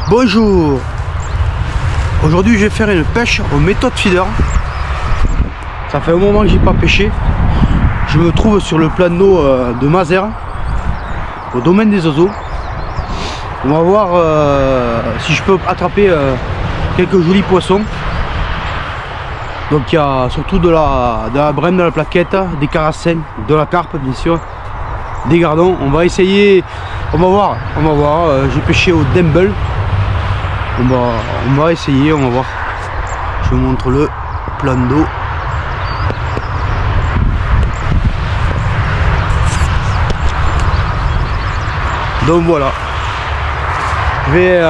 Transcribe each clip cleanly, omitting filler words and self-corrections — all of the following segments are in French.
Bonjour. Aujourd'hui je vais faire une pêche aux méthodes feeder. Ça fait un moment que j'ai pas pêché. Je me trouve sur le plan d'eau de Mazères, au domaine des oiseaux. On va voir si je peux attraper quelques jolis poissons. Donc il y a surtout de la brème, de la plaquette, des carassins, de la carpe bien sûr, des gardons. On va essayer, on va voir. J'ai pêché au Dumble. On va essayer, on va voir. Je vous montre le plan d'eau. Donc voilà. Je vais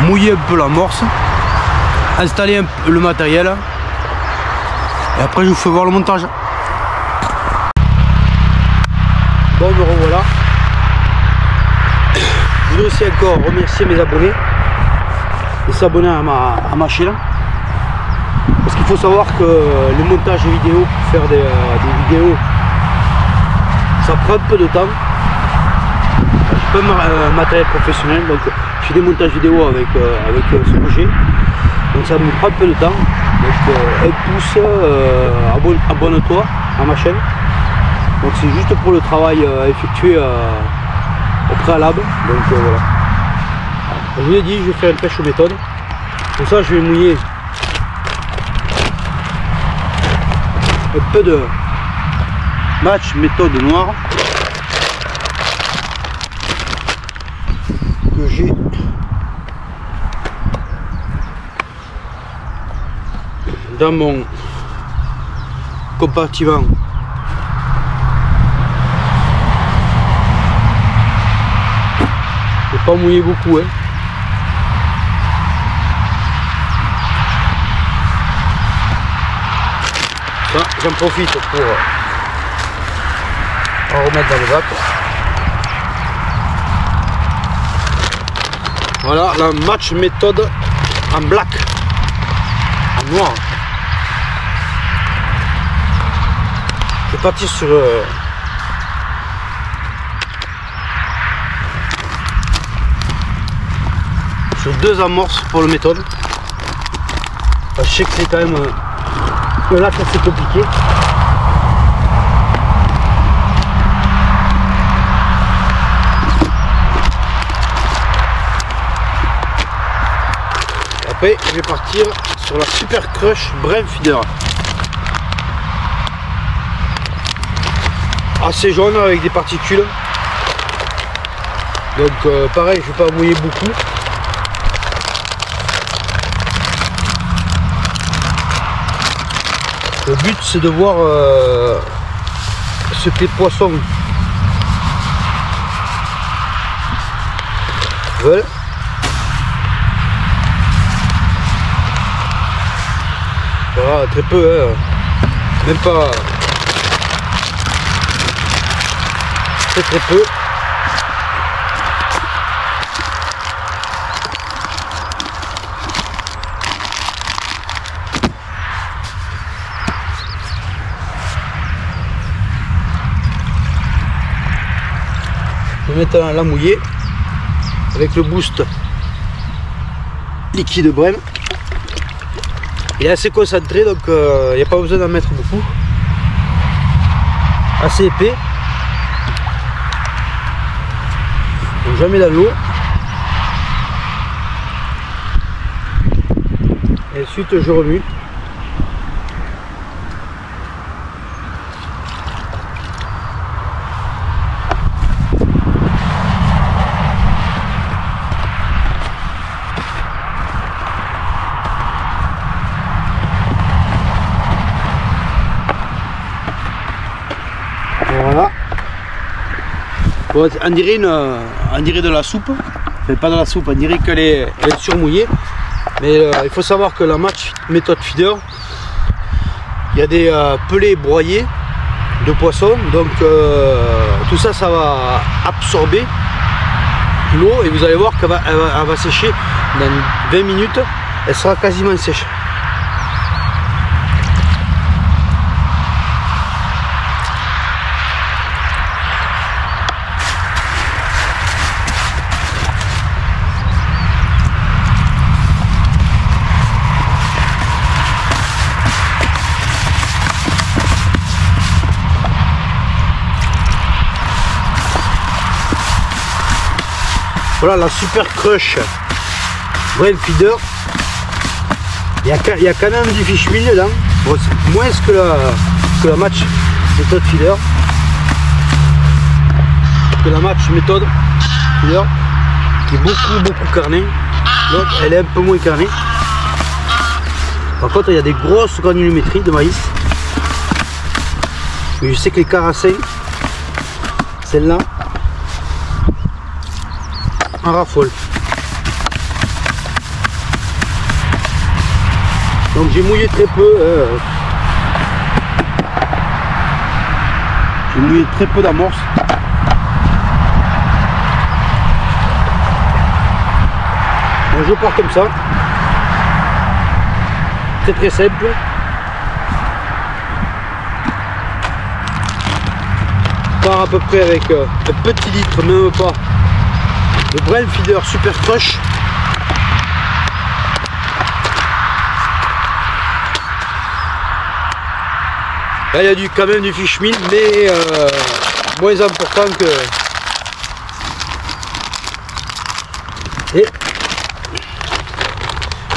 mouiller un peu l'amorce, installer un peu le matériel et après je vous fais voir le montage. Bon, me revoilà. Je voudrais aussi encore remercier mes abonnés de s'abonner à ma chaîne, parce qu'il faut savoir que le montage vidéo, pour faire des vidéos, ça prend un peu de temps. J'ai pas un matériel professionnel, donc je fais des montages vidéo avec ce projet, donc ça me prend un peu de temps. Donc un pouce, abonne-toi à ma chaîne. Donc c'est juste pour le travail effectué au préalable. Donc voilà. Je vous l'ai dit, je vais faire une pêche aux méthodes. Pour ça, je vais mouiller un peu de match méthode noire que j'ai dans mon compartiment. Je vais pas mouiller beaucoup, hein. J'en profite pour en remettre dans le bac. Voilà la match méthode en black, en noir. Je vais partir sur deux amorces pour le méthode. Je sais que c'est quand même un lac assez compliqué. Après je vais partir sur la Super Crush Brem Feeder, assez jaune avec des particules. Donc pareil, je vais pas mouiller beaucoup. Le but c'est de voir ce que les poissons veulent. Voilà, très peu, hein. Même pas très peu. Je vais mettre la mouillée avec le boost liquide Brem. Il est assez concentré, donc il n'y a pas besoin d'en mettre beaucoup. Assez épais. Donc je mets dans l'eau. Et ensuite je remue. Voilà. Bon, on dirait de la soupe. Enfin, pas de la soupe, on dirait qu'elle est surmouillée. Mais il faut savoir que la match méthode feeder, il y a des pelets broyés de poissons. Donc tout ça, ça va absorber l'eau et vous allez voir qu'elle va sécher dans 20 minutes. Elle sera quasiment sèche. Voilà la Super Crush Brain Feeder. Il y a quand même du fish meal dedans, bon, moins que la Match Méthode Feeder. Que la Match Méthode Feeder qui est beaucoup carnée. Donc elle est un peu moins carnée. Par contre il y a des grosses granulométries de maïs. Mais je sais que les carassins, celle-là, en raffole. Donc j'ai mouillé très peu. J'ai mouillé très peu d'amorce. Donc je pars comme ça. Très simple. Je pars à peu près avec un petit litre, même pas, de Brain Feeder Super Crush. Là il y a quand même du fish meal, mais moins important que... Et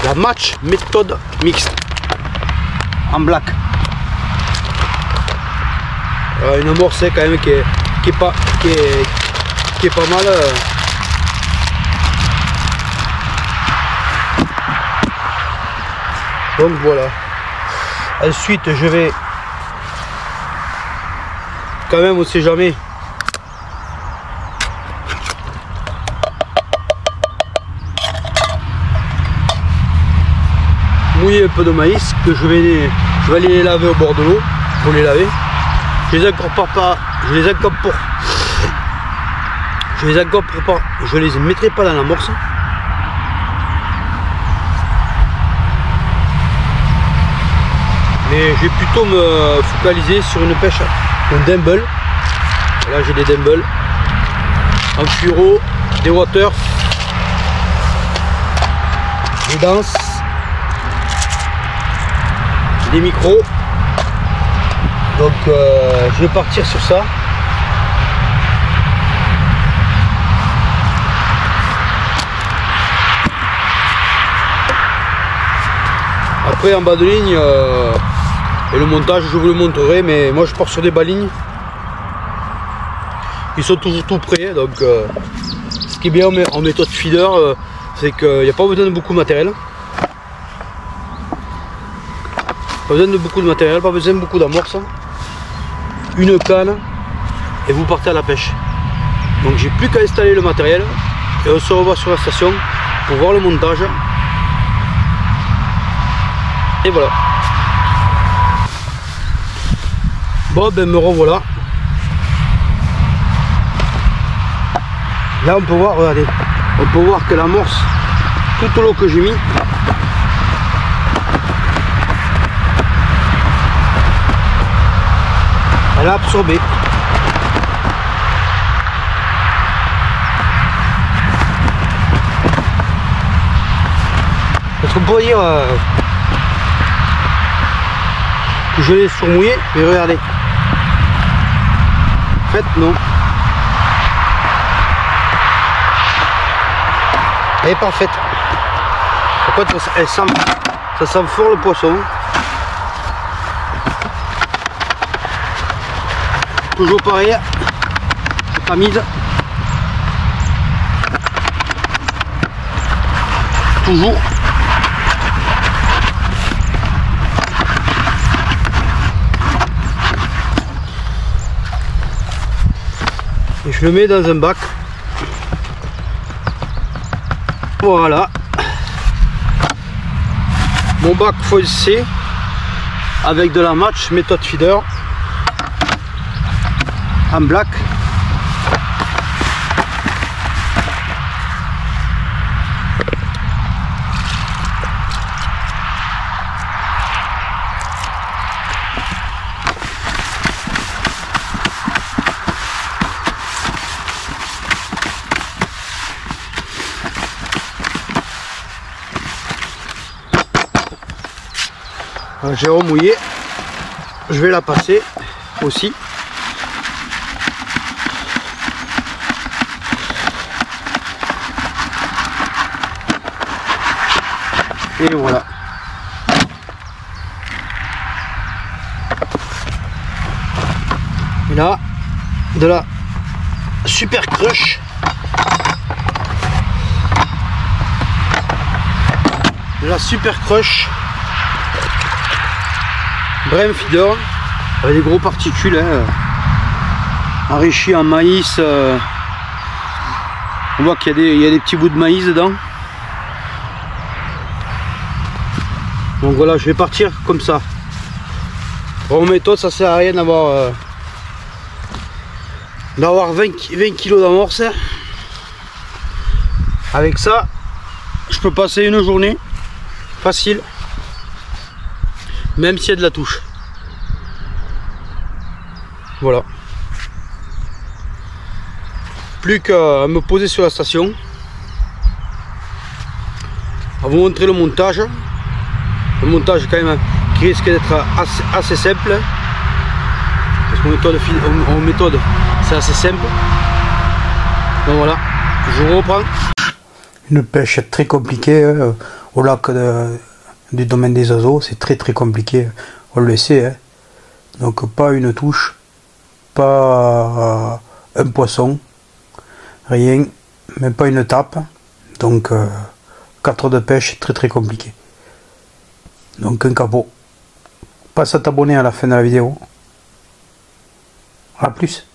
la Match Méthode Mixte en black. Une amorce quand même qui est pas mal. Donc voilà. Ensuite je vais quand même, on sait jamais, mouiller un peu de maïs que je vais aller les laver au bord de l'eau pour les laver. Je les incorpore pas, je les mettrai pas dans l'amorce. Mais je vais plutôt me focaliser sur une pêche en dumble. Là j'ai des dumbles en fluoro, des water, des danses, des micros. Donc je vais partir sur ça. Après en bas de ligne et le montage je vous le montrerai, mais moi je pars sur des balignes. Ils sont toujours tout prêts, donc ce qui est bien en méthode feeder, c'est qu'il n'y a pas besoin de beaucoup de matériel. Pas besoin de beaucoup de matériel, pas besoin de beaucoup d'amorce. Une canne et vous partez à la pêche. Donc j'ai plus qu'à installer le matériel et on se revoit sur la station pour voir le montage. Et voilà. Bon ben me revoilà. Là on peut voir, regardez, on peut voir que l'amorce, tout l'eau que j'ai mis, elle a absorbé. Parce qu'on pourrait dire que je l'ai surmouillé, mais regardez. En fait non. Elle est parfaite. Par contre ça sent fort le poisson. Toujours pareil, c'est pas mise. Toujours. Et je le mets dans un bac. Voilà. Mon bac foncé avec de la Match Méthode Feeder en black. J'ai remouillé, je vais la passer aussi. Et voilà. Et là, de la super crush. De la super crush. Brain feeder. Avec des gros particules. Hein, enrichi en maïs. On voit qu'il y a des petits bouts de maïs dedans. Donc voilà, je vais partir comme ça. En méthode, ça sert à rien d'avoir 20 kg d'amorce. Avec ça, je peux passer une journée facile, même s'il y a de la touche. Voilà. Plus qu'à me poser sur la station, à vous montrer le montage. Le montage quand même qui risque d'être assez simple, parce qu'en méthode c'est assez simple. Donc voilà, je vous reprends. Une pêche très compliquée hein, au lac du domaine des oiseaux, c'est très compliqué, on le sait. Hein. Donc pas une touche, pas un poisson, rien, même pas une tape. Donc 4 heures de pêche, très compliqué. Donc un capot. Passe à t'abonner à la fin de la vidéo. A plus.